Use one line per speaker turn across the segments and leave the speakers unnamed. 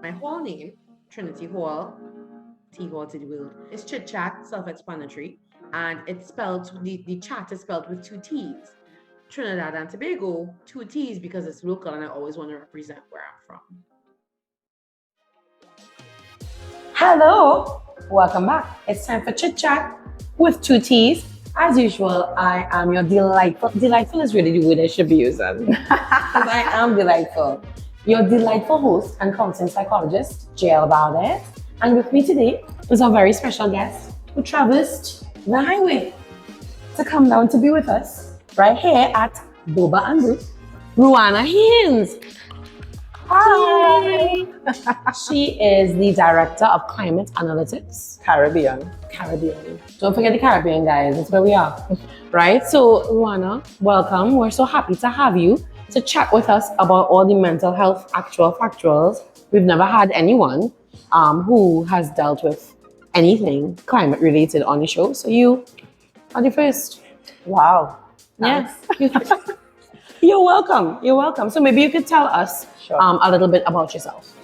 My whole name, Trinity Hall, T Hall to the world, is Chit Chat, self-explanatory, and it's spelled, the chat is spelled with two T's. Trinidad and Tobago, two T's because it's local and I always want to represent where I'm from.
Hello, welcome back. It's time for Chit Chat with two T's. As usual, I am your delightful is really the word I should be using. Because I am delightful. Your delightful host and counseling psychologist, jvaldez. And with me today is our very special guest who traversed the highway to come down to be with us right here at Boba and Brew, Rueanna Haynes. Hi! She is the Director of Climate Analytics.
Caribbean.
Don't forget the Caribbean, guys. That's where we are. Right? So, Rueanna, welcome. We're so happy to have you to chat with us about all the mental health actual factuals. We've never had anyone who has dealt with anything climate related on the show. So you are the first.
Wow.
Yes. You're welcome. So maybe you could tell us a little bit about yourself.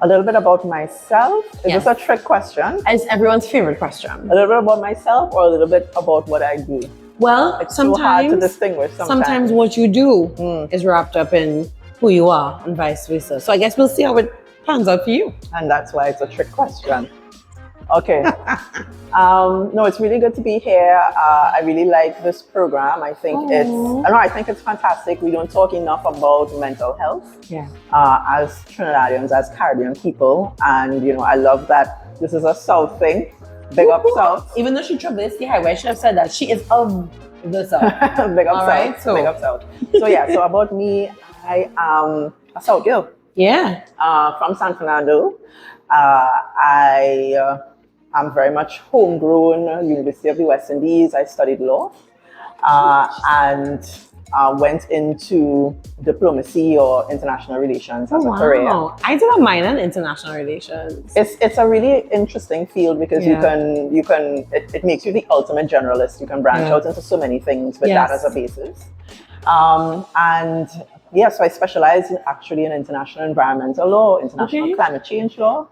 A little bit about myself? Is
Yes.
this a trick question?
It's everyone's favorite question.
A little bit about myself or a little bit about what I do?
Well,
It's so hard to
sometimes
distinguish
sometimes what you do is wrapped up in who you are and vice versa. So I guess we'll see how it pans out for you.
And that's why it's a trick question. Okay. No, it's really good to be here. I really like this program. I think I think it's fantastic. We don't talk enough about mental health.
Yeah.
As Trinidadians, as Caribbean people. And, I love that this is a South thing. Big up South.
Even though she traversed the highway, I should have said that she is of the South.
Big up
All
South.
right, so-
Big up South. So about me, I am a South girl
Yeah.
from San Fernando. I'm very much homegrown, University of the West Indies. I studied law and went into diplomacy or international relations as a career.
I did a minor in international relations.
It's a really interesting field because
Yeah.
it makes you the ultimate generalist. You can branch out into so many things with that
Yes.
as a basis. So I specialize in international environmental law, international climate change law,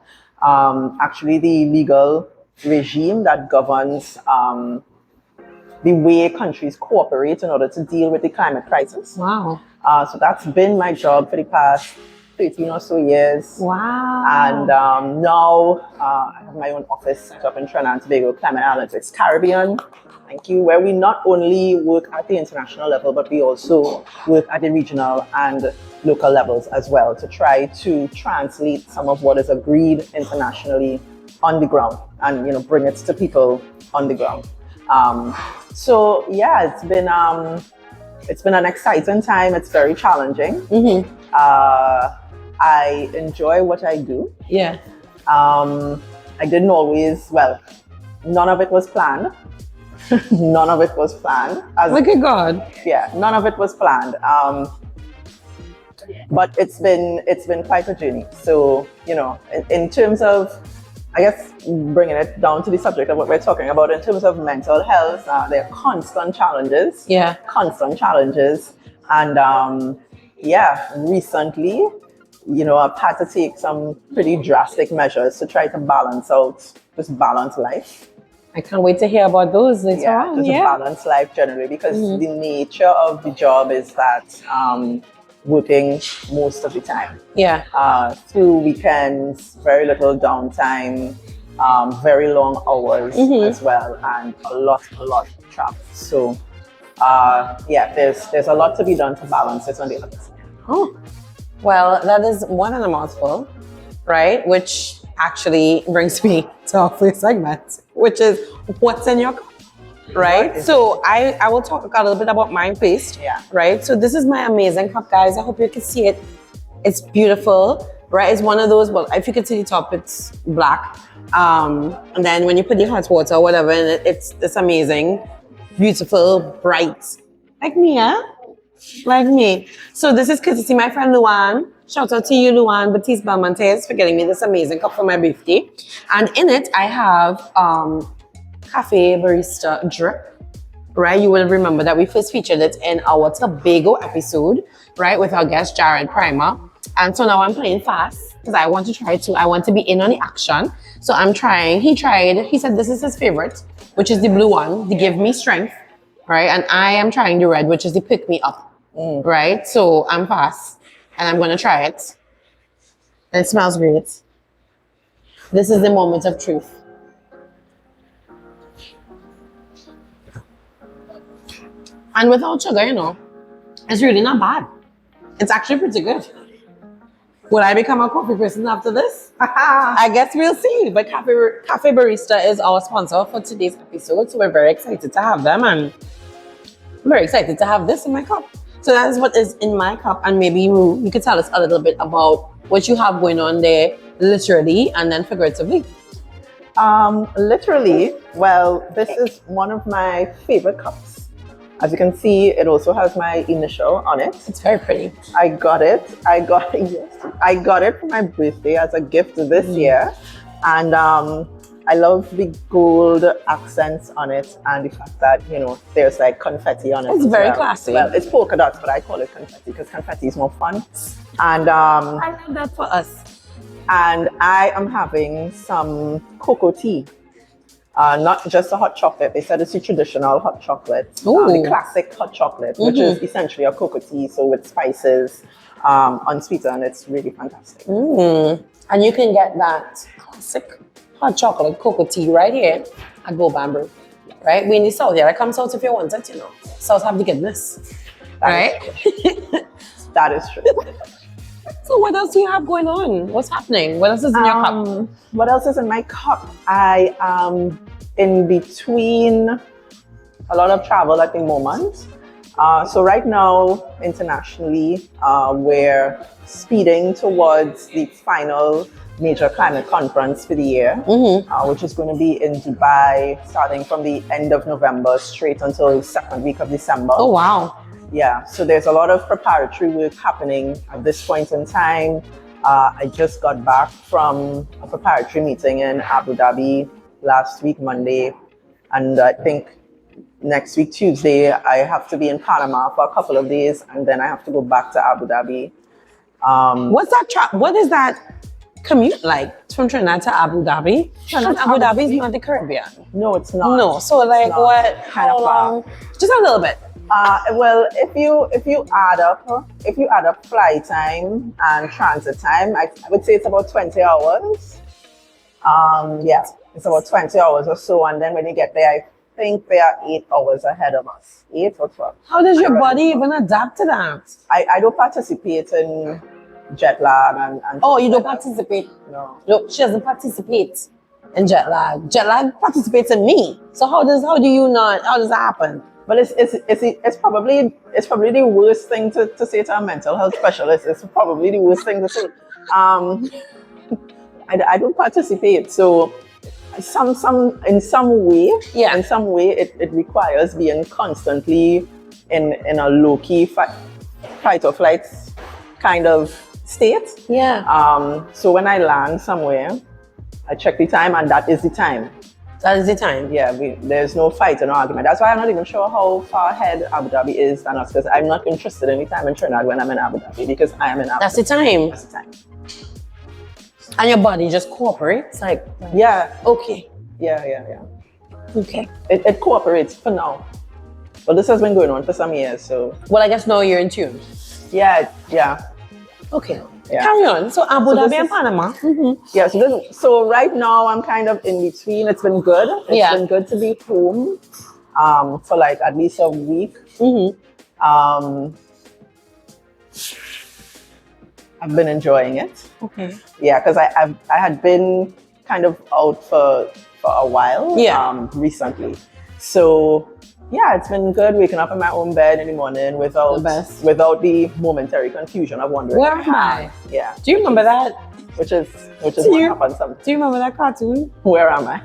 actually the legal regime that governs the way countries cooperate in order to deal with the climate crisis.
Wow.
So that's been my job for the past 13 or so years.
Wow.
And now I have my own office set up in Trinidad and Tobago, Climate Analytics Caribbean. Thank you. Where we not only work at the international level, but we also work at the regional and local levels as well to try to translate some of what is agreed internationally on the ground and bring it to people on the ground. It's been an exciting time. It's very challenging.
Mm-hmm.
I enjoy what I do.
Yeah.
I didn't always, none of it was planned. None of it was planned.
Look at God.
Yeah, none of it was planned. But it's been quite a journey. So, in terms of, I guess, bringing it down to the subject of what we're talking about, in terms of mental health, there are constant challenges.
Yeah.
Constant challenges. And recently, I've had to take some pretty drastic measures to try to balance life.
I can't wait to hear about those later on.
Just a balanced life generally, because the nature of the job is that working most of the time.
Yeah.
Through weekends, very little downtime, very long hours as well, and a lot of travel. So there's a lot to be done to balance it on the other side.
Oh, well, that is one in a mouthful, right? Which actually brings me to our first segment, which is what's in your cup, right? So I will talk a little bit about mine first, right? So this is my amazing cup, guys. I hope you can see it. It's beautiful, right? It's one of those, well, if you can see the top, it's black. And then when you put the hot water or whatever in it, it's amazing, beautiful, bright, like me, yeah? Like me. So this is courtesy my friend Luan. Shout out to you, Luan Batiste Balmontes, for getting me this amazing cup for my birthday. And in it, I have Cafe Barista Drip, right? You will remember that we first featured it in our Tobago episode, right? With our guest, Jared Primer. And so now I'm playing fast because I want to try too. I want to be in on the action. So I'm trying. He said this is his favorite, which is the blue one, to give me strength, right? And I am trying the red, which is the pick me up, right? So I'm fast and I'm going to try it. And it smells great. This is the moment of truth. And without sugar, you know, it's really not bad. It's actually pretty good. Will I become a coffee person after this? I guess we'll see. But Cafe Barista is our sponsor for today's episode. So we're very excited to have them. And I'm very excited to have this in my cup. So that is what is in my cup. And maybe you could tell us a little bit about what you have going on there, literally and then figuratively.
Literally, well, this is one of my favorite cups. As you can see, it also has my initial on it.
It's very pretty.
I got it for my birthday as a gift this year. And I love the gold accents on it and the fact that, you know, there's like confetti on it.
It's very classy.
Well, it's polka dots, but I call it confetti because confetti is more fun. And
I love that for us.
And I am having some cocoa tea. Not just a hot chocolate. They said it's a traditional hot chocolate. The classic hot chocolate, which is essentially a cocoa tea, so with spices, unsweetened. It's really fantastic.
And you can get that classic hot chocolate cocoa tea right here at Boba and Brew. Right? We in the South, yeah. Come south if you want it, you know. South have the goodness. Right?
That is true.
So what else do you have going on? What's happening? What else is in your cup?
What else is in my cup? I am in between a lot of travel at the moment. So right now, internationally, we're speeding towards the final major climate conference for the year, which is going to be in Dubai, starting from the end of November straight until the second week of December.
Oh, wow.
Yeah, so there's a lot of preparatory work happening at this point in time. I just got back from a preparatory meeting in Abu Dhabi last week, Monday. And I think next week, Tuesday, I have to be in Panama for a couple of days. And then I have to go back to Abu Dhabi.
What is that commute like from Trinidad to Abu Dhabi? Abu Dhabi is not the Caribbean.
No, it's not.
No, so like what? How long? Just a little bit.
Well, if you add up flight time and transit time, I would say it's about 20 hours. Yeah, it's about 20 hours or so. And then when you get there, I think they are 8 hours ahead of us. 8 or 12.
How does your body even adapt to that?
I don't participate in jet lag and
oh, you don't participate?
No,
she doesn't participate in jet lag. Jet lag participates in me. So how does that happen?
But it's probably the worst thing to say to a mental health specialist. It's probably the worst thing to say. I don't participate, so in some way it requires being constantly in a low key fight or flight kind of state.
Yeah.
So when I land somewhere, I check the time, and that is the time.
That is the time.
Yeah, there's no fight or no argument. That's why I'm not even sure how far ahead Abu Dhabi is than us, because I'm not interested in the time in Trinidad when I'm in Abu Dhabi, because I am in Abu Dhabi.
That's the time.
That's the time.
And your body just cooperates? Like,
yeah.
Okay.
Yeah.
Okay.
It cooperates for now. But this has been going on for some years, so.
Well, I guess now you're in tune.
Yeah.
Okay.
Yeah.
Carry on. So Abu Dhabi and Panama.
Yeah, so right now I'm kind of in between. It's been good. It's been good to be home for like at least a week. I've been enjoying it.
Okay.
Yeah, because I had been kind of out for a while recently. So yeah, it's been good waking up in my own bed in the morning without the momentary confusion of wondering
where am I?
Yeah.
Do you remember that?
Which is what happened sometimes.
Do you remember that cartoon?
Where am I?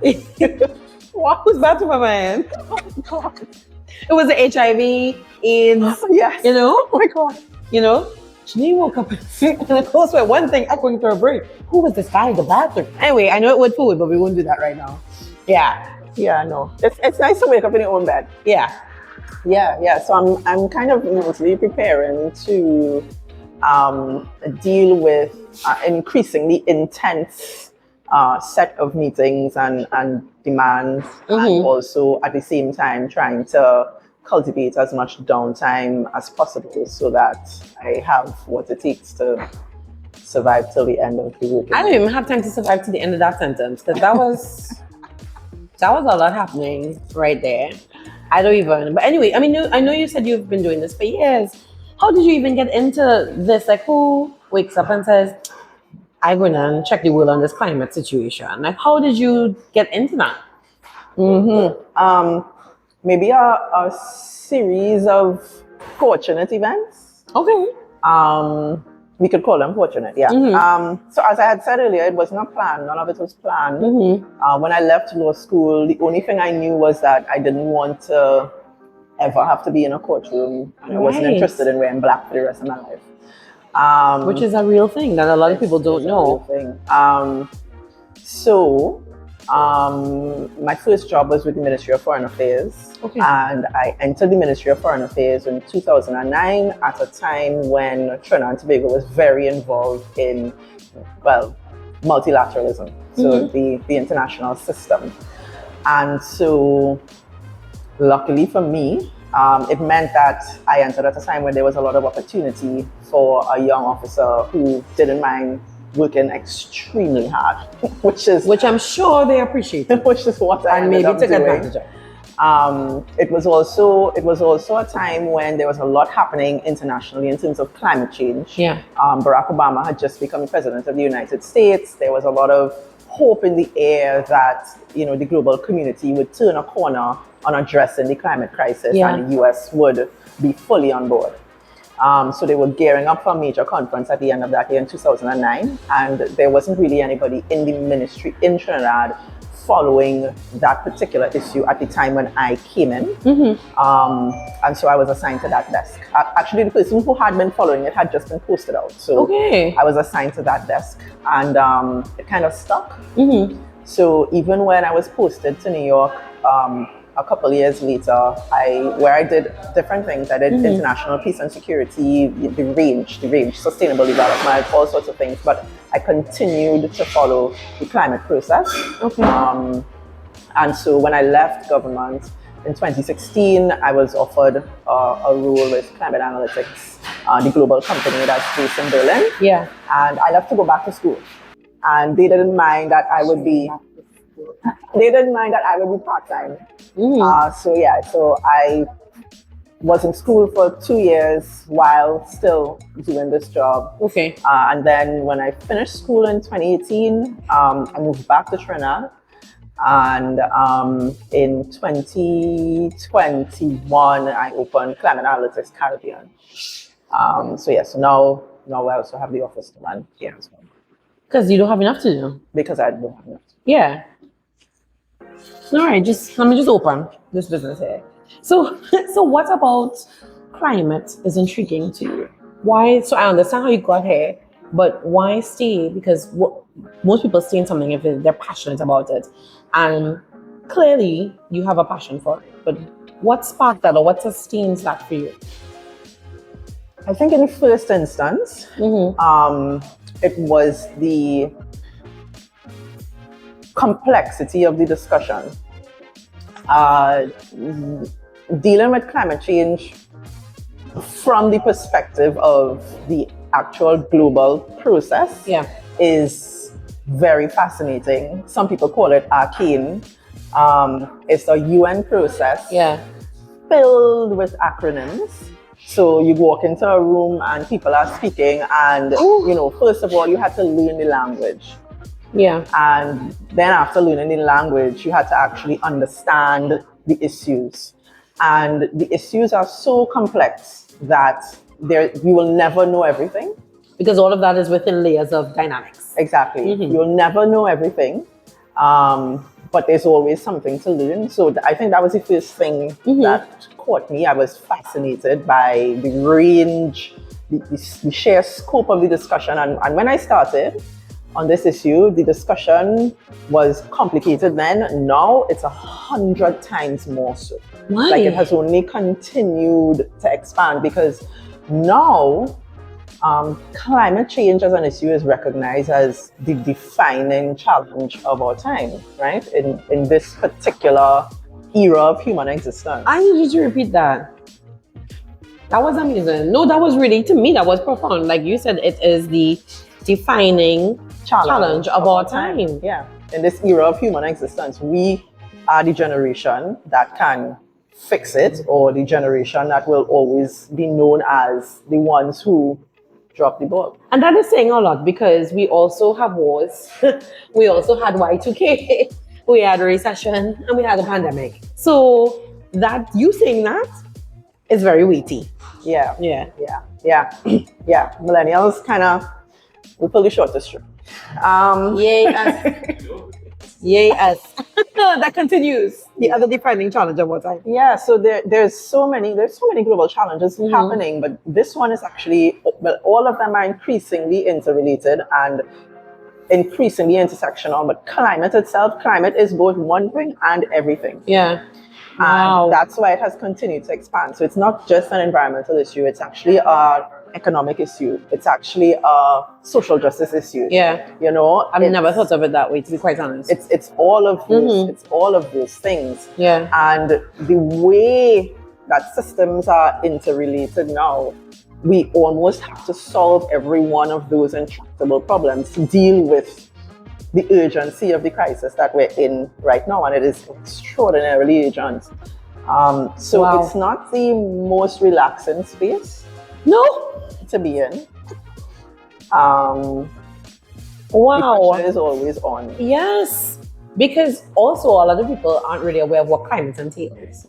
What was that to my mind? Oh my God. It was the HIV, AIDS.
Yes.
You know?
Oh my God.
You know? She woke up and of course with one thing echoing through her brain. Who was this guy in the bathroom? Anyway, I know it would food, but we won't do that right now. Yeah.
Yeah, no. It's nice to wake up in your own bed.
Yeah.
Yeah. So I'm kind of mostly preparing to deal with increasingly intense set of meetings and demands, and also at the same time trying to cultivate as much downtime as possible so that I have what it takes to survive till the end of the working
I don't even have time to survive to the end of that sentence because that was a lot happening right there. I don't even. But anyway, I mean, I know you said you've been doing this for years. How did you even get into this? Like, who wakes up and says, "I'm going to check the world on this climate situation"? Like, how did you get into that?
Maybe a series of fortunate events.
Okay.
We could call them fortunate, yeah. So as I had said earlier, it was not planned. None of it was planned. When I left law school, the only thing I knew was that I didn't want to ever have to be in a courtroom, and I wasn't interested in wearing black for the rest of my life.
Which is a real thing that a lot of people don't know.
My first job was with the Ministry of Foreign Affairs, and I entered the Ministry of Foreign Affairs in 2009 at a time when Trinidad and Tobago was very involved in, well, multilateralism, so the international system. And so, luckily for me, it meant that I entered at a time when there was a lot of opportunity for a young officer who didn't mind working extremely hard, which
I'm sure they appreciated,
which is what I ended up doing. Advantage of. It was also a time when there was a lot happening internationally in terms of climate change. Barack Obama had just become president of the United States. There was a lot of hope in the air that the global community would turn a corner on addressing the climate crisis, and the US would be fully on board. So they were gearing up for a major conference at the end of that year in 2009, and there wasn't really anybody in the ministry in Trinidad following that particular issue at the time when I came in. And so I was assigned to that desk. Actually, the person who had been following it had just been posted out. So I was assigned to that desk, and it kind of stuck. So even when I was posted to New York, a couple years later, where I did different things. I did international peace and security, the range, sustainable development, all sorts of things. But I continued to follow the climate process. And so when I left government in 2016, I was offered a role with Climate Analytics, the global company that's based in Berlin. And I left to go back to school. And they didn't mind that I would be part-time. So I was in school for 2 years while still doing this job. And then when I finished school in 2018, I moved back to Trinidad. And in 2021, I opened Climate Analytics Caribbean. So now I also have the office to run here as well.
Because you don't have enough to do.
Because I don't have enough.
All right, let me just open this business here. So what about climate is intriguing to you? Why? So I understand how you got here, but why stay? Because most people stay in something if they're passionate about it. And clearly you have a passion for it. But what sparked that, or what sustains that for you?
I think in the first instance, it was the complexity of the discussion. Dealing with climate change from the perspective of the actual global process is very fascinating. Some people call it arcane. It's a UN process filled with acronyms. So you walk into a room and people are speaking, and first of all, you had to learn the language. And then after learning the language, you had to actually understand the issues. And the issues are so complex that you will never know everything.
Because all of that is within layers of dynamics.
Exactly. You'll never know everything. But there's always something to learn. So I think that was the first thing that caught me. I was fascinated by the range, the sheer scope of the discussion. And when I started on this issue, the discussion was complicated then. Now it's 100 times more so.
Why?
Like it has only continued to expand, because now Climate change as an issue is recognized as the defining challenge of our time, right? In this particular era of human existence.
I need you to repeat that. That was amazing. No, that was really, to me, that was profound. Like you said, it is the defining challenge of our time.
Yeah. In this era of human existence, we are the generation that can fix it, or the generation that will always be known as the ones who drop the ball.
And that is saying a lot, because we also have wars. We also had Y2K. We had a recession, and we had a pandemic. So that, you saying that, is very weighty.
Yeah.
Yeah.
Yeah. Millennials kind of, we pull the shortest straw.
Yay us. Yay us. That continues. The other defining challenge of our time.
Yeah, so there's so many global challenges happening, but this one is actually, well, all of them are increasingly interrelated and increasingly intersectional. But climate is both one thing and everything.
Yeah.
And that's why it has continued to expand. So it's not just an environmental issue, it's actually an economic issue. It's actually a social justice issue.
Yeah.
You know?
I've never thought of it that way, to be quite honest.
It's all of those, it's all of those things.
Yeah.
And the way that systems are interrelated now, we almost have to solve every one of those intractable problems to deal with the urgency of the crisis that we're in right now, and it is extraordinarily urgent. So it's not the most relaxing space,
no,
to be in.
Wow,
the pressure is always on.
Yes, because also a lot of people aren't really aware of what climate entails,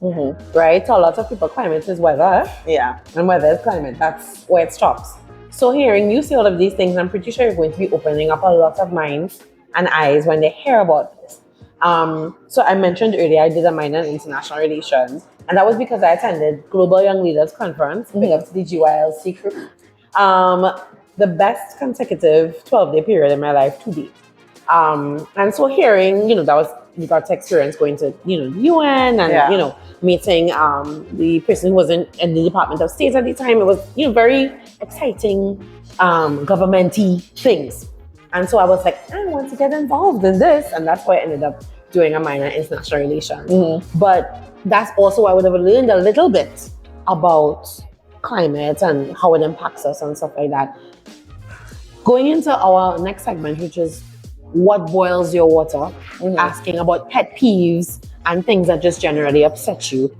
right? So a lot of people, climate is weather, and weather is climate. That's where it stops. So hearing you say all of these things, I'm pretty sure you're going to be opening up a lot of minds and eyes when they hear about this. So I mentioned earlier, I did a minor in international relations, and that was because I attended Global Young Leaders Conference, big up to the GYLC crew. The best consecutive 12-day period in my life to date. And so hearing, we got to experience going to, the UN and, meeting the person who was in the Department of State at the time. It was, very exciting, government-y things. And so I was like, I want to get involved in this. And that's why I ended up doing a minor in international relations. But that's also why I would have learned a little bit about climate and how it impacts us and stuff like that. Going into our next segment, which is what boils your water, asking about pet peeves and things that just generally upset you.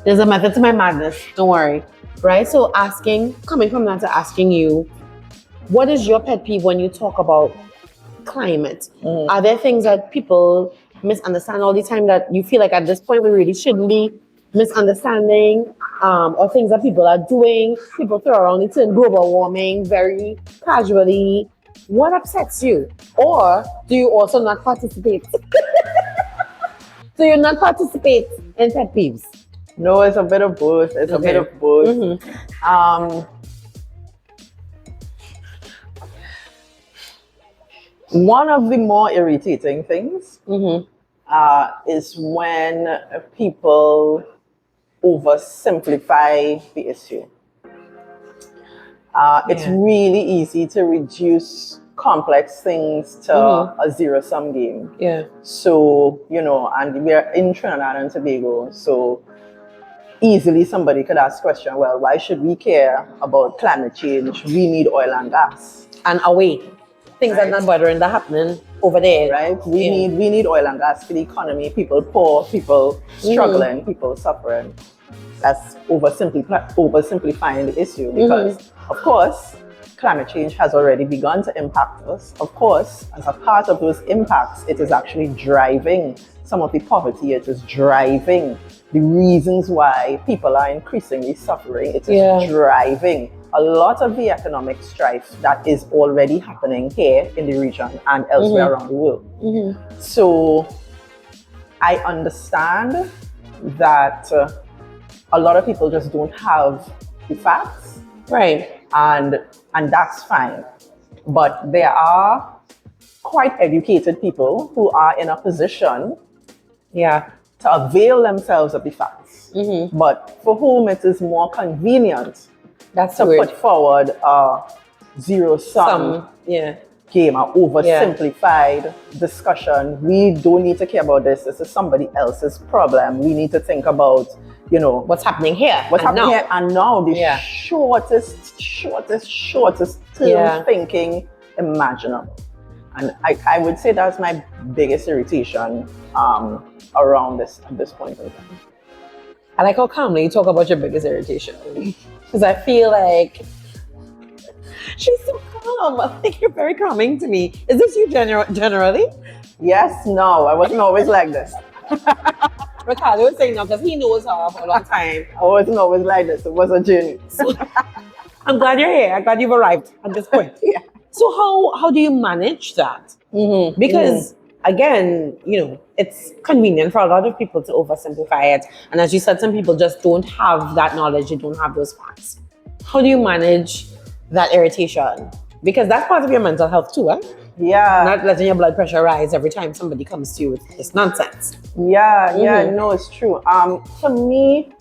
There's a method to my madness, don't worry. Right? So coming from that to asking you, what is your pet peeve when you talk about climate? Are there things that people misunderstand all the time that you feel like at this point we really shouldn't be misunderstanding, or things that people are doing? People throw around the term global warming very casually. What upsets you? Or do you also not participate? Do you not participate in pet peeves?
No, it's a bit of both. It's a bit of both. One of the more irritating things is when people oversimplify the issue. It's really easy to reduce complex things to a zero-sum game.
Yeah.
So, and we're in Trinidad and Tobago, so easily somebody could ask the question, well, why should we care about climate change? We need oil and gas.
And away. Things are not bothering that happening over there.
Right? We need oil and gas for the economy. People poor, people struggling, people suffering. That's oversimplifying the issue, because of course climate change has already begun to impact us. Of course, as a part of those impacts, it is actually driving some of the poverty. It is driving the reasons why people are increasingly suffering. It is driving a lot of the economic strife that is already happening here in the region and elsewhere around the world. So I understand that a lot of people just don't have the facts.
Right.
And that's fine. But there are quite educated people who are in a position to avail themselves of the facts. But for whom it is more convenient
That's
to
weird.
put forward a zero-sum
Yeah.
game, an oversimplified discussion. We don't need to care about this. This is somebody else's problem. We need to think about, you know,
What's happening here?
what's
and
happening
now.
here and now. The
Yeah.
shortest term thinking imaginable. And I would say that's my biggest irritation around this at this point in time.
I like how calmly you talk about your biggest irritation. Because I feel like she's so calm. I think you're very calming to me. Is this you generally?
Yes, no, I wasn't always like this.
Ricardo was saying no because he knows her for a long time.
I wasn't always like this. It was a journey.
So, I'm glad you're here. I'm glad you've arrived at this point.
Yeah.
So how do you manage that? Because again, you know, it's convenient for a lot of people to oversimplify it. And as you said, some people just don't have that knowledge. They don't have those facts. How do you manage that irritation? Because that's part of your mental health too, eh?
Yeah.
Not letting your blood pressure rise every time somebody comes to you with this nonsense.
Yeah, no, it's true. For me,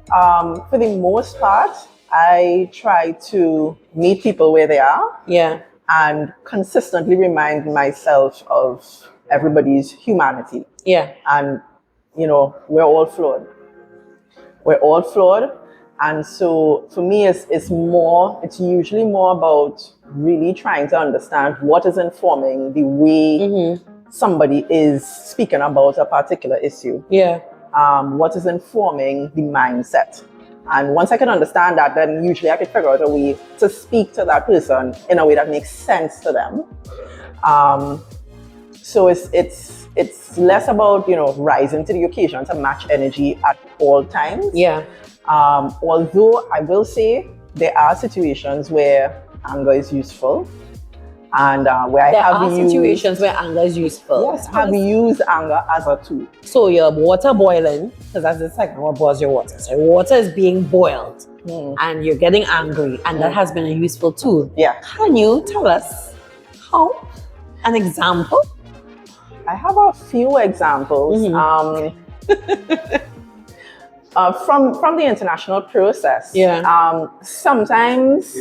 for the most part, I try to meet people where they are.
Yeah.
And consistently remind myself of everybody's humanity.
Yeah.
And, you know, we're all flawed. We're all flawed. And so for me, it's usually more about really trying to understand what is informing the way somebody is speaking about a particular issue.
Yeah.
What is informing the mindset. And once I can understand that, then usually I can figure out a way to speak to that person in a way that makes sense to them. So it's less about, you know, rising to the occasion to match energy at all times.
Yeah.
Although I will say there are situations where anger is useful, and where
there
I have
are situations where anger is useful.
Yes, have used anger as a tool.
So your water boiling, because that's the second what boils your water. So your water is being boiled and you're getting angry, and that has been a useful tool.
Yeah.
Can you tell us how? An example?
I have a few examples. From the international process.
Yeah.
Sometimes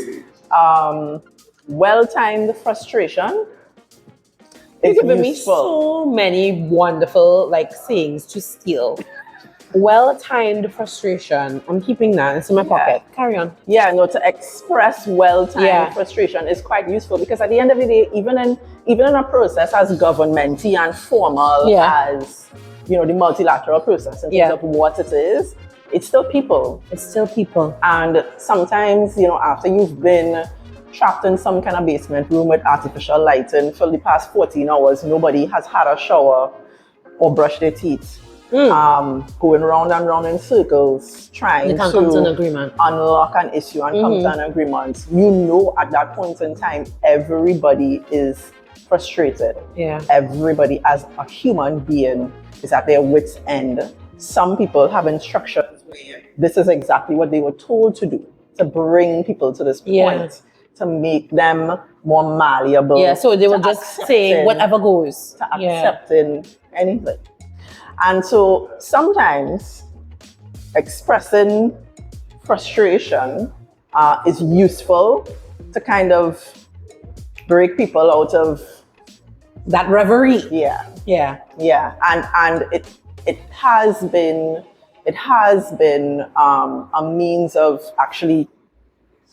well-timed frustration is
You've given me
useful.
so many wonderful sayings to steal. Well-timed frustration. I'm keeping that. It's in my pocket. Carry on.
Yeah, no, to express well-timed frustration is quite useful, because at the end of the day, even in a process as governmenty and formal as, you know, the multilateral process in terms of what it is, it's still people.
It's still people.
And sometimes, you know, after you've been trapped in some kind of basement room with artificial lighting for the past 14 hours, nobody has had a shower or brushed their teeth. Going round and round in circles, trying to
come to an agreement,
unlock an issue and come to an agreement. You know, at that point in time, everybody is frustrated.
Yeah.
Everybody, as a human being, is at their wits' end. Some people have instructions where this is exactly what they were told to do to bring people to this point, to make them more malleable.
Yeah, so they were just saying whatever goes.
To accepting anything. And so sometimes expressing frustration is useful to kind of break people out of
that reverie.
Yeah. And it has been a means of actually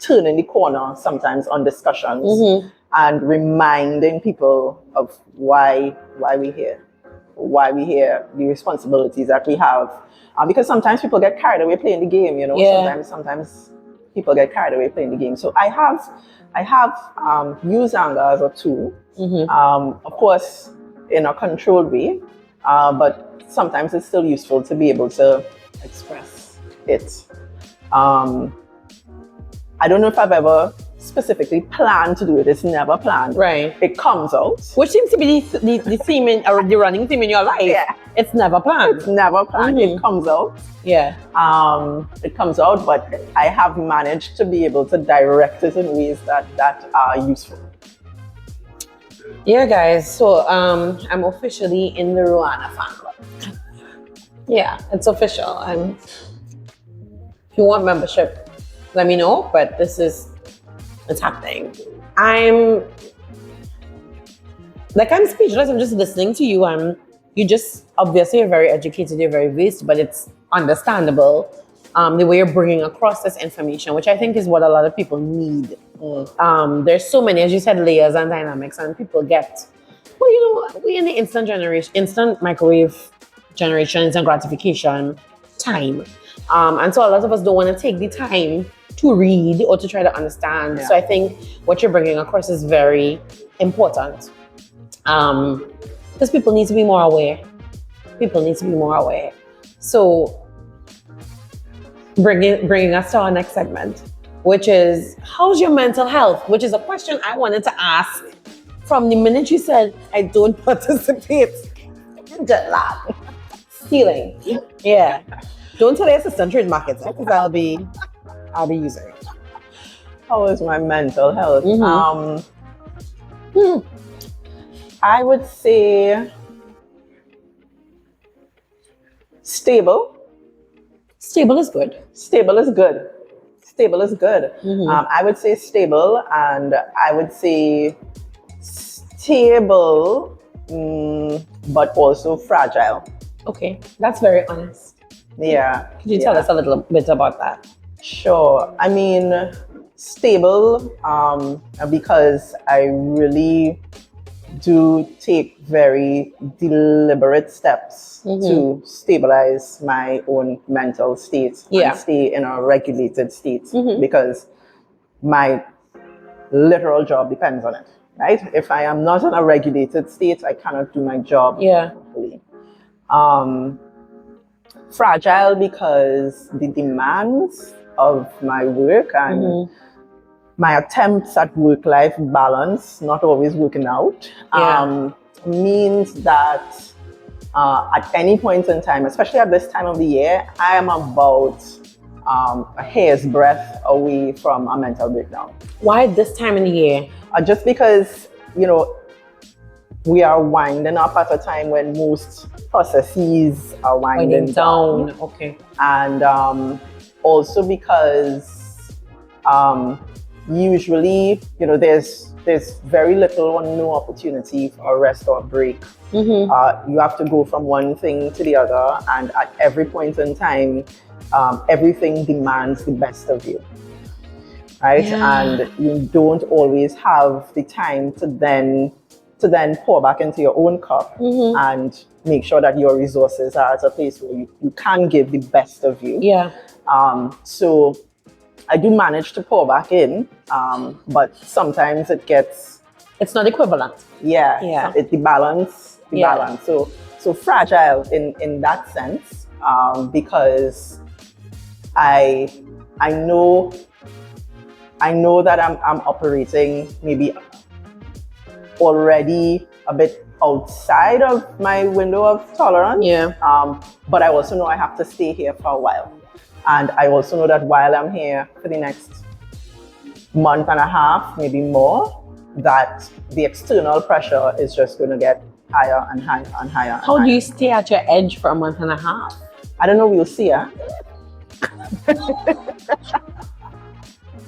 turning the corner sometimes on discussions and reminding people of why we're here. Why we here, the responsibilities that we have, because sometimes people get carried away playing the game. You know, sometimes people get carried away playing the game. So I have used anger as a tool, of course, in a controlled way, but sometimes it's still useful to be able to express it. I don't know if I've ever specifically planned to do it. It's never planned.
Right.
It comes out.
Which seems to be the theme or the running theme in your life. Yeah. It's never planned.
It's never planned. It comes out.
Yeah.
It comes out, but I have managed to be able to direct it in ways that are useful.
Yeah, guys. So I'm officially in the Rueanna fan club. Yeah, it's official. If you want membership, let me know. But it's happening. I'm speechless. I'm just listening to you. You just obviously you're very educated, you're very versed, but it's understandable the way you're bringing across this information, which I think is what a lot of people need. There's so many, as you said, layers and dynamics, and people get, well, you know, we in the instant microwave generation, instant gratification time. And so a lot of us don't want to take the time to read or to try to understand.
Yeah.
So I think what you're bringing across is very important. Because people need to be more aware. So bringing us to our next segment, which is, how's your mental health? Which is a question I wanted to ask from the minute you said, I don't participate in jet lag. Stealing. Yeah. Don't tell your assistant trade markets, because I'll be using it.
How is my mental health? I would say stable.
Stable is good.
Stable is good. I would say stable, and I would say stable, but also fragile.
Okay, that's very honest.
Yeah.
Could you tell us a little bit about that?
Sure. I mean, stable, because I really do take very deliberate steps to stabilize my own mental state and stay in a regulated state, because my literal job depends on it, right? If I am not in a regulated state, I cannot do my job properly. Fragile because the demands of my work and my attempts at work-life balance not always working out means that at any point in time, especially at this time of the year, I am about a hair's breadth away from a mental breakdown.
Why this time in the year?
Just because, you know, we are winding up at a time when most processes are winding down.
Okay.
And also because usually, you know, there's very little or no opportunity for a rest or a break. You have to go from one thing to the other, and at every point in time, everything demands the best of you, right? And you don't always have the time to then pour back into your own cup and make sure that your resources are at a place where you can give the best of you. So I do manage to pour back in, but sometimes
it's not equivalent.
The balance. So fragile in that sense, because I know that I'm operating maybe already a bit outside of my window of tolerance. But I also know I have to stay here for a while. And I also know that while I'm here for the next month and a half, maybe more, that the external pressure is just going to get higher and higher and higher.
How do you stay at your edge for a month and a half?
I don't know, we'll see.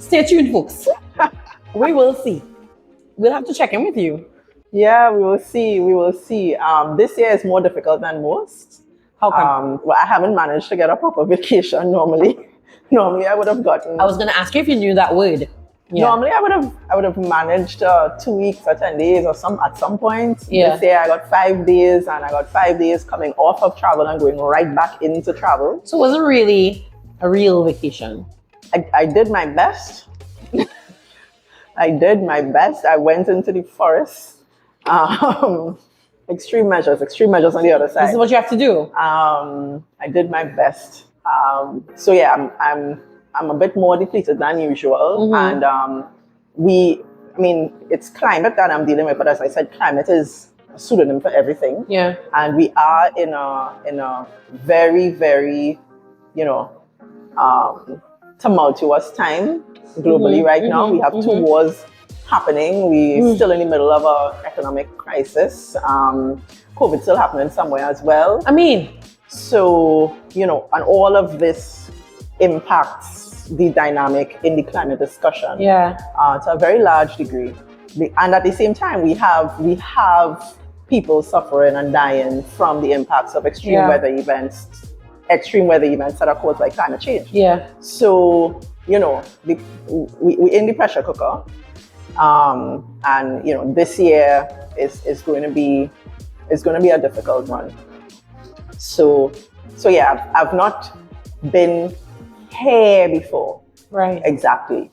Stay tuned, folks. We will see. We'll have to check in with you.
Yeah, we will see. This year is more difficult than most.
How come?
Well, I haven't managed to get a proper vacation normally. Normally, I would have gotten.
I was going to ask you if you knew that word.
Normally, I would have managed 2 weeks or 10 days or at some point. This year, I got 5 days, and I got 5 days coming off of travel and going right back into travel.
So it wasn't really a real vacation.
I did my best. I did my best. I went into the forest. Extreme measures on the other side.
This is what you have to do.
I did my best. So yeah, I'm a bit more depleted than usual, and it's climate that I'm dealing with. But as I said, climate is a pseudonym for everything. And we are in a very, very, tumultuous time globally right now. We have 2 wars happening. We're still in the middle of an economic crisis. COVID still happening somewhere as well.
I mean,
so, and all of this impacts the dynamic in the climate discussion.
Yeah.
To a very large degree. And at the same time, we have people suffering and dying from the impacts of extreme weather events that are caused by climate change.
Yeah.
So, you know, we in the pressure cooker. And you know, this year is going to be a difficult one. So yeah, I've not been here before.
Right.
Exactly.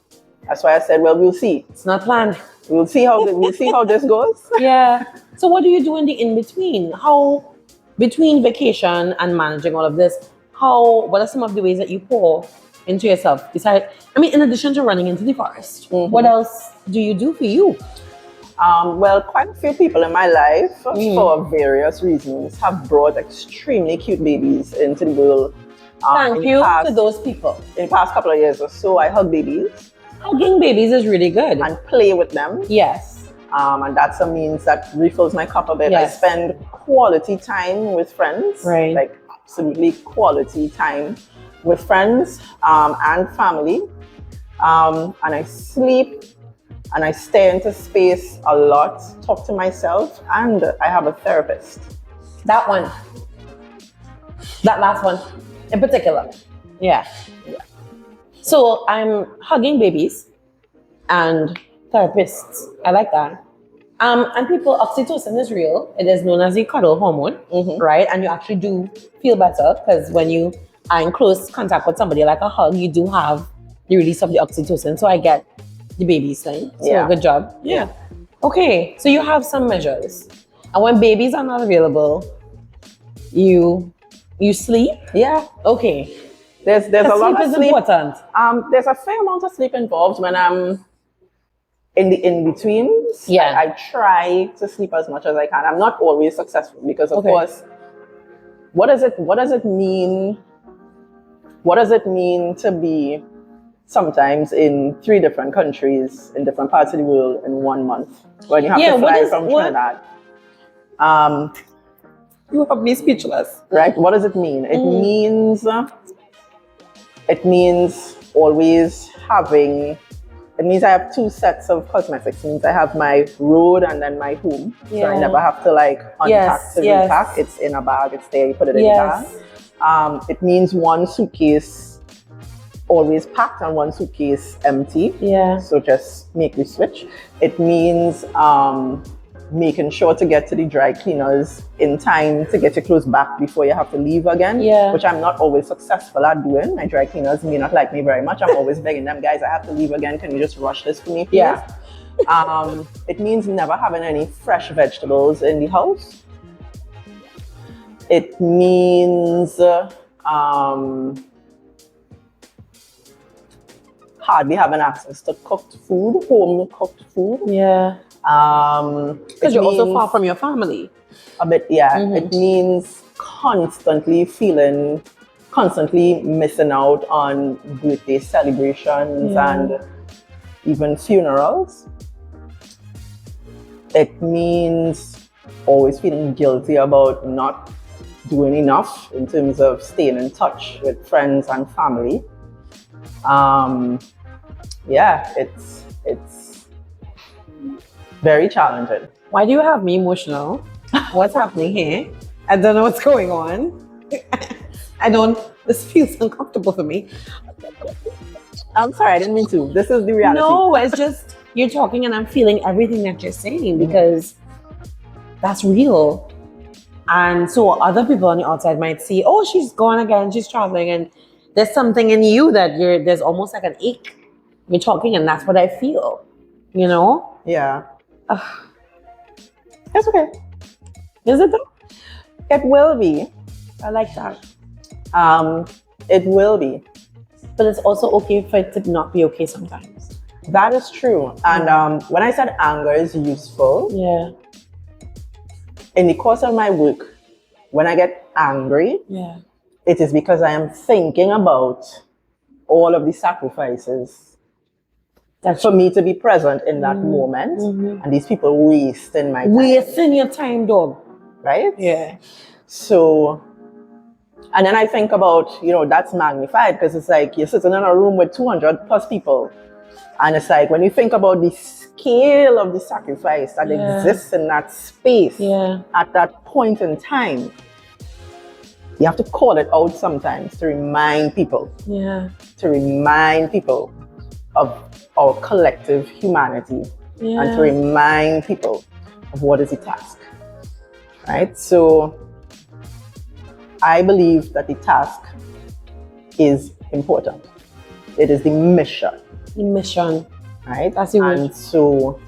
That's why I said, well, we'll see.
It's not planned.
We'll see how this goes.
Yeah. So what do you do in the in-between? How, between vacation and managing all of this, what are some of the ways that you pour into yourself? Besides, in addition to running into the forest, what else do you do for you?
Well, quite a few people in my life, for various reasons, have brought extremely cute babies into the world.
Thank you to those people.
In the past couple of years or so, I hug babies.
Hugging babies is really good.
And play with them.
Yes.
And that's a means that refills my cup a bit.
Yes.
I spend quality time with friends.
Right.
Like absolutely quality time with friends and family. And I sleep and I stay into space a lot, talk to myself, and I have a therapist.
That one. That last one in particular. Yeah. So I'm hugging babies and therapists. I like that. And people, oxytocin is real. It is known as the cuddle hormone, right? And you actually do feel better because when you are in close contact with somebody like a hug, you do have the release of the oxytocin. So I get the babies thing. So good job.
Yeah.
Okay, so you have some measures. And when babies are not available, you sleep?
Yeah.
Okay.
There's a lot of sleep.
Important.
There's a fair amount of sleep involved when I'm in the in-betweens.
Yeah.
I try to sleep as much as I can. I'm not always successful because of course, what does it mean to be sometimes in 3 different countries in different parts of the world in 1 month when you have to fly from Trinidad?
You have me speechless.
Right? What does it mean? It means always having. It means I have 2 sets of cosmetics. It means I have my road and then my home. So I never have to unpack to repack. It's in a bag. It's there. You put it in the bag. It means 1 suitcase always packed and 1 suitcase empty.
Yeah.
So just make the switch. It means making sure to get to the dry cleaners in time to get your clothes back before you have to leave again.
Yeah.
Which I'm not always successful at doing. My dry cleaners may not like me very much. I'm always begging them, guys, I have to leave again. Can you just rush this for me, please? Yeah. It means never having any fresh vegetables in the house. It means hardly having access to cooked food, home cooked food.
Yeah. Because you're also far from your family.
A bit, yeah. It means constantly missing out on birthday celebrations and even funerals. It means always feeling guilty about not doing enough in terms of staying in touch with friends and family. It's very challenging.
Why do you have me emotional? What's happening here? I don't know what's going on. This feels uncomfortable for me.
I'm sorry, I didn't mean to. This is the reality.
No, it's just, you're talking and I'm feeling everything that you're saying because that's real. And so other people on the outside might see, oh, she's gone again, she's traveling, and there's something in you that there's almost like an ache. You're talking and that's what I feel, you know?
Yeah. It's okay.
Is it though?
It will be.
I like that.
It will be.
But it's also okay for it to not be okay sometimes.
That is true. And when I said anger is useful, in the course of my work, when I get angry, it is because I am thinking about all of the sacrifices for me to be present in that moment. And these people wasting my time.
Wasting your time, dog.
Right?
Yeah.
So And then I think about, that's magnified because it's like you're sitting in a room with 200 plus people. And it's like when you think about the scale of the sacrifice that exists in that space at that point in time, you have to call it out sometimes to remind people.
Yeah.
To remind people of our collective humanity and to remind people of what is the task. Right? So I believe that the task is important. It is the mission.
The mission.
Right?
That's the word.
And so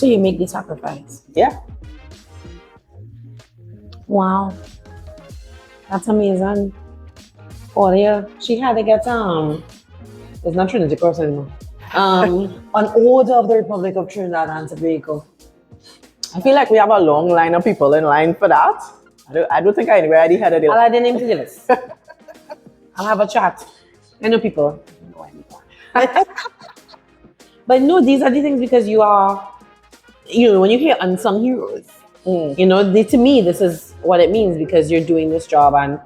you make the sacrifice.
Yeah.
Wow. That's amazing. Oh yeah. She had to get it's not Trinity Cross anymore. An Order of the Republic of Trinidad and Tobago.
I feel like we have a long line of people in line for that. I don't think I already had it.
I'll add the name to the list. I'll have a chat. I know people. But no, these are the things because you are, when you hear unsung heroes, to me, this is what it means because you're doing this job and,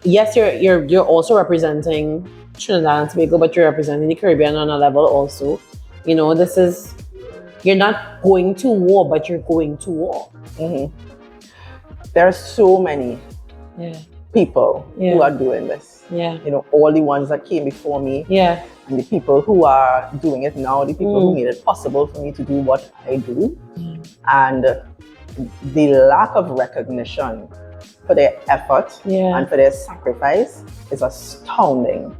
yes, you're also representing Trinidad and Tobago, but you're representing the Caribbean on a level also. This is, you're not going to war, but you're going to war.
Mm-hmm. There are so many people who are doing this.
Yeah.
All the ones that came before me.
Yeah.
And the people who are doing it now, the people who made it possible for me to do what I do. And the lack of recognition for their effort and for their sacrifice is astounding.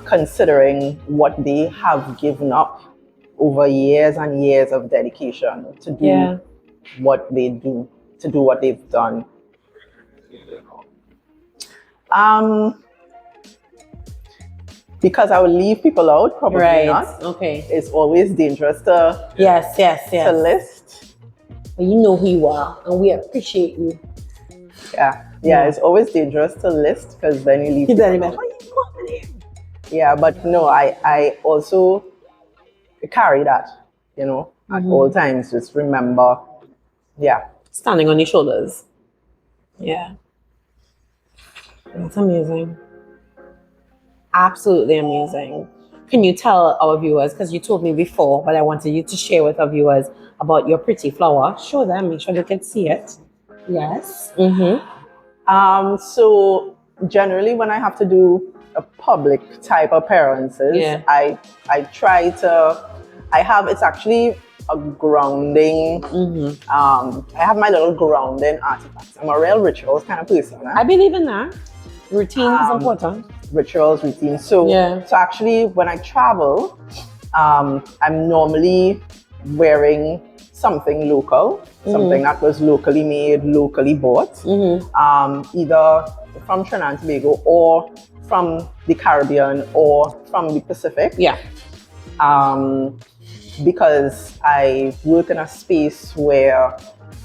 Considering what they have given up over years and years of dedication to do what they do, to do what they've done. Because I will leave people out, probably not.
Okay.
It's always dangerous to
to
list.
But you know who you are, and we appreciate you.
Yeah. It's always dangerous to list because then you leave. Yeah, but no, I also carry that, at all times. Just remember,
standing on your shoulders. Yeah. That's amazing. Absolutely amazing. Can you tell our viewers, because you told me before, but I wanted you to share with our viewers about your pretty flower. Show them, make sure they can see it. Yes.
So generally when I have to do a public type appearances, I try to, it's actually a grounding, I have my little grounding artifacts. I'm a real rituals kind of person.
I believe in that. Routine is important.
Rituals, routines. So actually when I travel, I'm normally wearing something local, something that was locally made, locally bought, either from Trinidad and Tobago or from the Caribbean or from the Pacific. Because I work in a space where,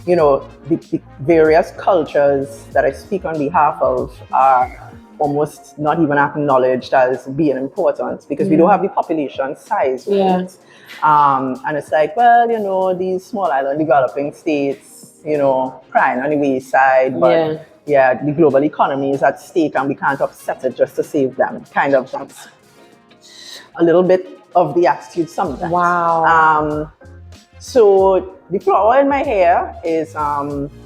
the various cultures that I speak on behalf of are almost not even acknowledged as being important because we don't have the population size, right? And it's like, well, these small island developing states, crying on the wayside, but the global economy is at stake and we can't upset it just to save them. Kind of, that's a little bit of the attitude sometimes.
Wow.
So the flower in my hair is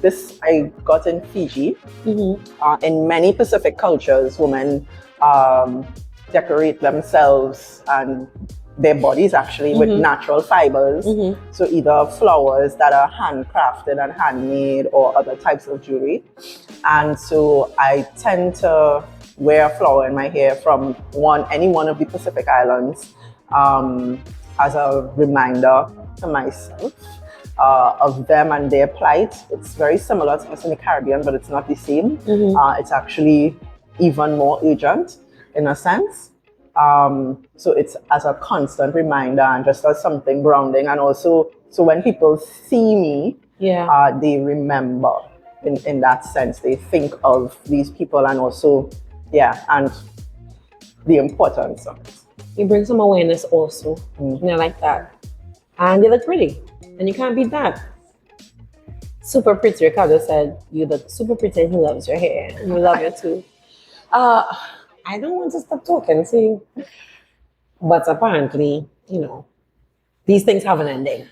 this I got in Fiji. In many Pacific cultures, women decorate themselves and their bodies actually with natural fibers. So either flowers that are handcrafted and handmade or other types of jewelry. And so I tend to wear a flower in my hair from any one of the Pacific Islands as a reminder to myself of them and their plight. It's very similar to us in the Caribbean, but it's not the same. It's actually even more urgent in a sense. So it's as a constant reminder and just as something grounding. And also, so when people see me, they remember in that sense. They think of these people and also, and the importance of it.
You bring some awareness also. I like that. And they look pretty. And you can't beat that. Super pretty. Ricardo said, "You look super pretty. He loves your hair. And we love you too." Uh, I don't want to stop talking, see, but apparently, these things have an ending,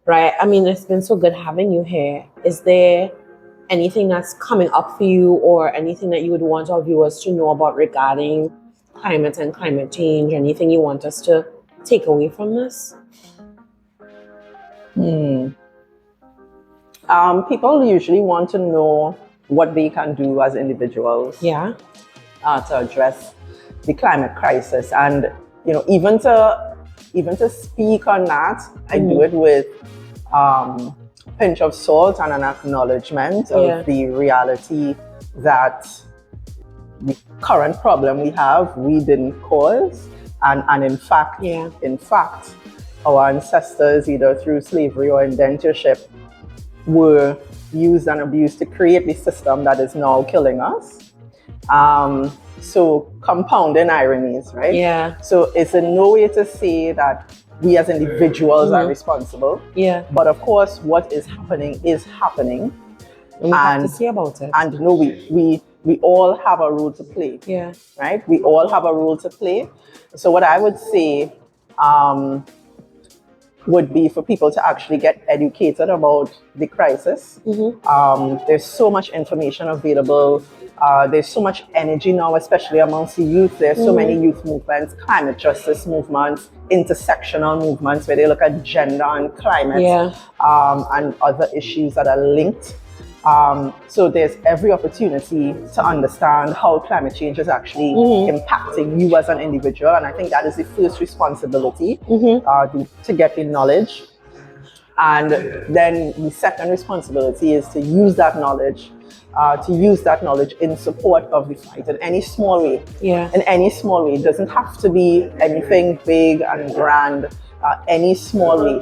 right? I mean, it's been so good having you here. Is there anything that's coming up for you, or anything that you would want our viewers to know about regarding climate and climate change? Anything you want us to take away from this?
People usually want to know what they can do as individuals
Yeah.
to address the climate crisis, and even to speak on that, I do it with pinch of salt and an acknowledgement of the reality that the current problem we have, we didn't cause, and in fact, our ancestors, either through slavery or indentureship, were used and abused to create the system that is now killing us. So compounding ironies, right?
Yeah.
So it's in no way to say that we as individuals are responsible.
Yeah.
But of course, what is happening is happening.
And we have to see about it.
And we all have a role to play.
Yeah.
Right? We all have a role to play. So what I would say would be for people to actually get educated about the crisis. There's so much information available. There's so much energy now, especially amongst the youth. There's so many youth movements, climate justice movements, intersectional movements where they look at gender and climate and other issues that are linked. So there's every opportunity to understand how climate change is actually impacting you as an individual. And I think that is the first responsibility, to get the knowledge. And then the second responsibility is to use that knowledge in support of the fight in any small way.
Yeah.
In any small way. It doesn't have to be anything big and grand. Any small way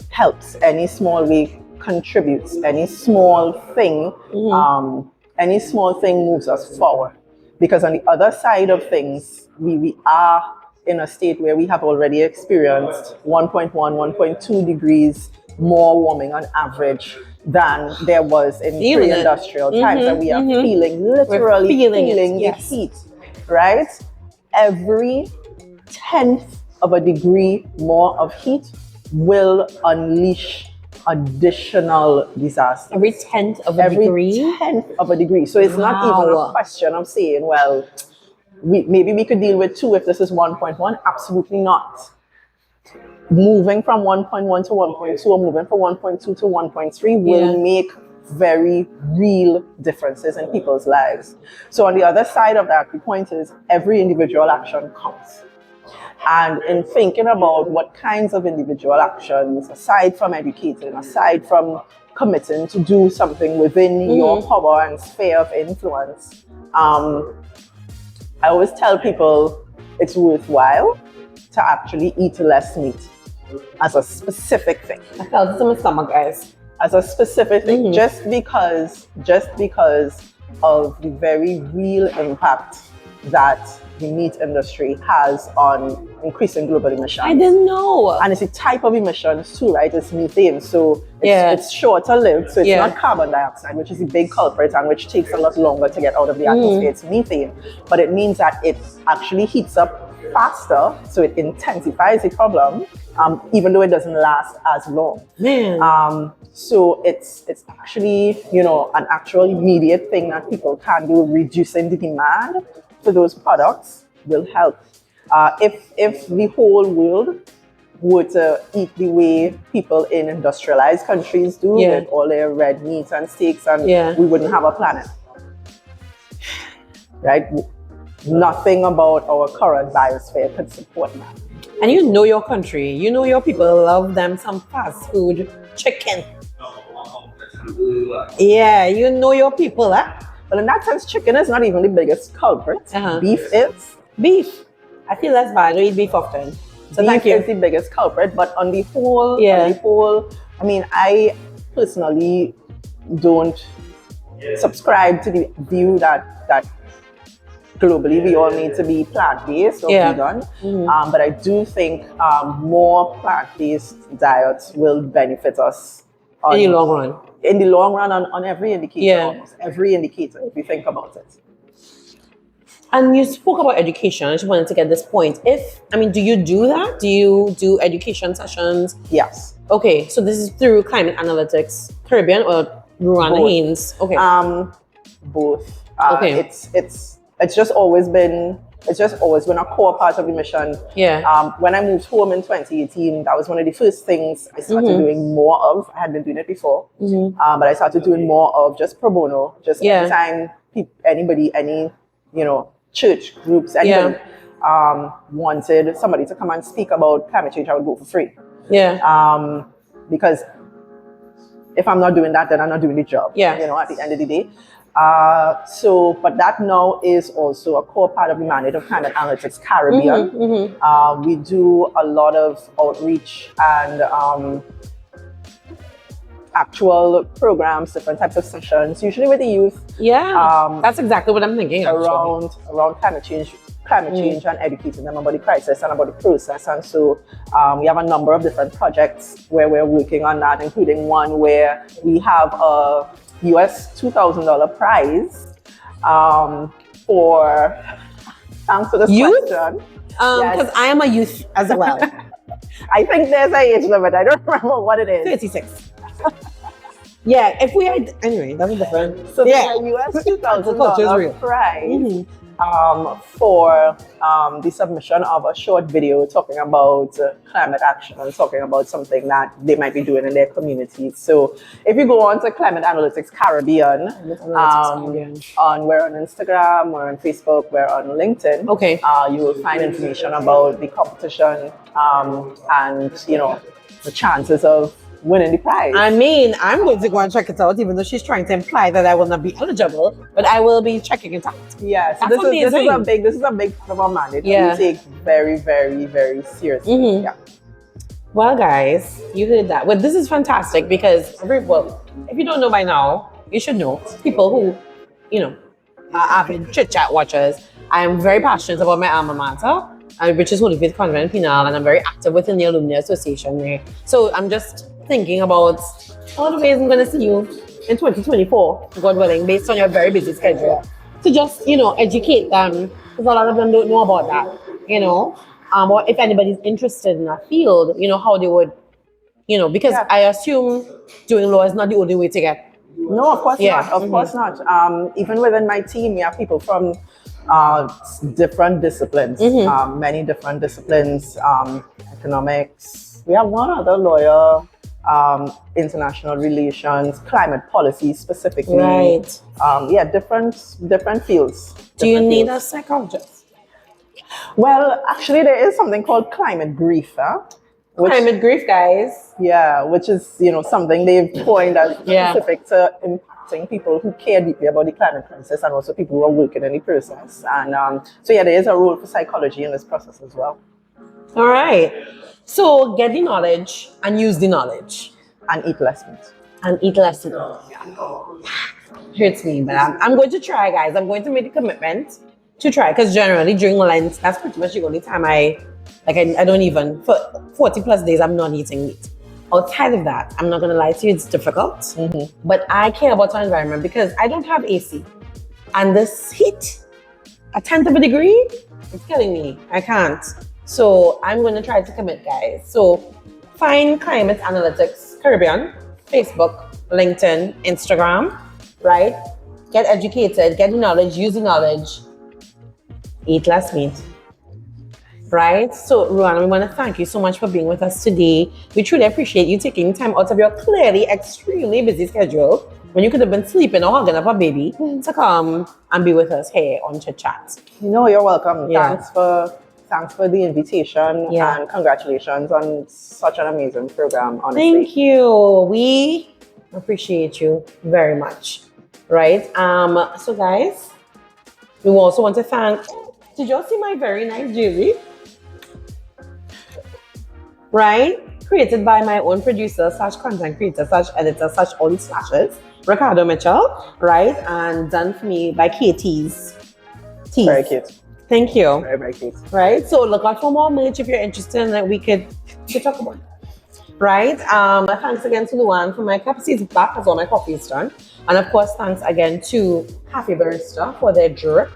helps. Any small way contributes. Any small thing moves us forward. Because on the other side of things, we are in a state where we have already experienced 1.1, 1.2 degrees more warming on average than there was in pre-industrial times, and we are literally feeling the heat, right? Every 1/10 of a degree more of heat will unleash additional disaster.
Every 1/10 of a degree?
Every 1/10 of a degree. So it's not even a question of saying, well, maybe we could deal with 2 if this is 1.1. Absolutely not. Moving from 1.1 to 1.2 or moving from 1.2 to 1.3 will make very real differences in people's lives. So on the other side of that, the point is every individual action counts. And in thinking about what kinds of individual actions, aside from educating, aside from committing to do something within your power and sphere of influence, I always tell people it's worthwhile to actually eat less meat as a specific thing.
I felt it in my stomach, guys.
As a specific thing, just because of the very real impact that the meat industry has on increasing global emissions.
I didn't know.
And it's a type of emissions too, right? It's methane, so it's shorter lived, so it's not carbon dioxide, which is the big culprit and which takes a lot longer to get out of the atmosphere. It's methane, but it means that it actually heats up faster, so it intensifies the problem, even though it doesn't last as long.
Man.
So it's actually, an actual immediate thing that people can do. Reducing the demand for those products will help. If the whole world were to eat the way people in industrialized countries do, with all their red meats and steaks, and we wouldn't have a planet. Right? Nothing about our current biosphere could support that.
And you know your country. You know your people love them some fast food chicken. Yeah, you know your people, eh?
Well, in that sense, chicken is not even the biggest culprit. Beef is.
Beef. I feel that's bad. I don't eat beef often. So
beef
thank you.
is the biggest culprit, but on the whole, I mean, I personally don't subscribe to the view that globally we all need to be plant-based or vegan. But I do think more plant-based diets will benefit us
in the long run.
in the long run on every indicator, almost every indicator, if you think about it.
And you spoke about education. I just wanted to get this point. Do you do that? Do you do education sessions?
Yes.
Okay, so this is through Climate Analytics Caribbean or Rueanna Haynes? Okay.
Both.
Okay.
It's just always been a core part of the mission.
Yeah.
When I moved home in 2018, that was one of the first things I started doing more of. I had been doing it before, but I started doing more of just pro bono. Just anytime anybody, any church groups, anybody wanted somebody to come and speak about climate change, I would go for free.
Yeah.
Because if I'm not doing that, then I'm not doing the job.
Yeah.
At the end of the day. But that now is also a core part of the mandate of Climate Analytics Caribbean. We do a lot of outreach and actual programs, different types of sessions, usually with the youth.
Yeah, that's exactly what I'm thinking.
Around climate change and educating them about the crisis and about the process. And so we have a number of different projects where we're working on that, including one where we have a US $2,000 prize for, thanks for this question.
Because I am a youth as well.
I think there's an age limit. I don't remember what it is.
36. Yeah, if we had, anyway, that's different.
So there's a US $2,000 prize for the submission of a short video talking about climate action and talking about something that they might be doing in their communities. So if you go on to Climate Analytics Caribbean, we're on Instagram, we're on Facebook, we're on LinkedIn.
Okay.
You will find information about the competition and the chances of winning the prize.
I'm going to go and check it out, even though she's trying to imply that I will not be eligible, but I will be checking it out.
Yeah, so this is a big part of our mandate. Yeah. We take very, very, very seriously. Yeah.
Well, guys, you heard that. Well, this is fantastic because, if you don't know by now, you should know. People who, are avid Chit Chat watchers, I am very passionate about my alma mater, which is Holy Faith Convent Penal, and I'm very active within the Alumni Association there. So I'm just thinking about all the ways I'm going to see you in 2024, God willing, based on your very busy schedule, to just, educate them, because a lot of them don't know about that, or if anybody's interested in that field, how they would, because I assume doing law is not the only way to get.
No, of course not. Of course not. Even within my team, we have people from different disciplines, many different disciplines, economics. We have one other lawyer, international relations, climate policy specifically.
Right.
Different fields.
Do you need a psychologist?
Well, actually, there is something called climate grief.
Climate grief, guys.
Yeah, which is something they've coined as specific to impacting people who care deeply about the climate crisis and also people who are working in the process. And there is a role for psychology in this process as well.
All right. So get the knowledge and use the knowledge.
And eat less meat.
And eat less meat. Hurts me, but I'm going to try, guys. I'm going to make a commitment to try, because generally during Lent, that's pretty much the only time I don't even, for 40 plus days, I'm not eating meat. Outside of that, I'm not going to lie to you, it's difficult. But I care about our environment because I don't have AC. And this heat, a 10th of a degree, it's killing me. I can't. So I'm going to try to commit, guys. So find Climate Analytics Caribbean, Facebook, LinkedIn, Instagram, right? Get educated, get the knowledge, use the knowledge, eat less meat, right? So Rueanna, we want to thank you so much for being with us today. We truly appreciate you taking time out of your clearly extremely busy schedule when you could have been sleeping or hugging up a baby to come and be with us here on Chit Chat.
No, you're welcome. Yeah. Thanks for the invitation and congratulations on such an amazing program, honestly.
Thank you. We appreciate you very much. Right? So guys, we also want to thank, did you all see my very nice jersey? Right? Created by my own producer / content creator / editor / all these slashes, Ricardo Mitchell, right? And done for me by Kae Tees.
Very cute.
Thank you.
Very, very cute.
Right? So look out for more merch if you're interested and that we could talk about it. right? Thanks again to Luan for my cup. He's back as all my coffee is done. And of course, thanks again to Cafe Barista for their drip.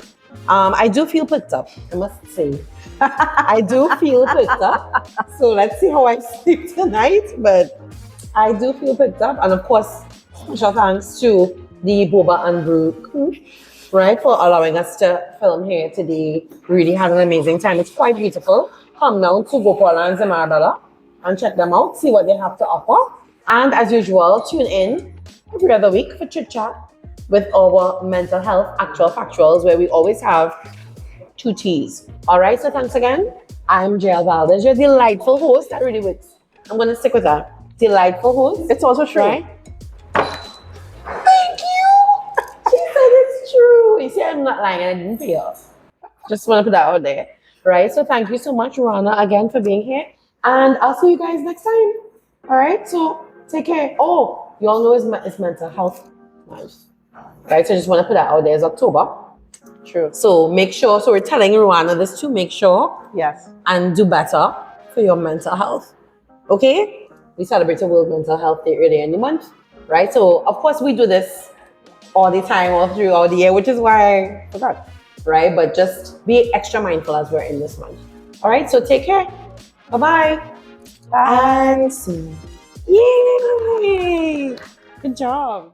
I do feel picked up, I must say. I do feel picked up. So let's see how I sleep tonight. But I do feel picked up. And of course, special thanks to the Boba and Brew crew, right, for allowing us to film here today. Really had an amazing time. It's quite beautiful. Come down to Gopaul and Marabella and check them out, see what they have to offer. And as usual, tune in every other week for Chit Chat with our mental health actual factuals, where we always have 2 T's. All right, so thanks again. I'm jvaldez, your delightful host. That really works. I'm going to stick with that. Delightful host.
It's also true.
Right? Thank you. She said it's true. You see, I'm not lying. I didn't pay off. Just want to put that out there. Right? So thank you so much, Rueanna, again for being here. And I'll see you guys next time. All right? So take care. Oh, you all know it's mental health month. Right? So I just want to put that out there. It's October.
True.
So make sure. So we're telling Rueanna this too. Make sure.
Yes.
And do better for your mental health. Okay? We celebrate the World Mental Health Day earlier in the month, right? So, of course, we do this all the time, all throughout the year, which is why I forgot, right? But just be extra mindful as we're in this month. All right? So, take care. Bye-bye.
Bye.
And see you. Yay! Good job.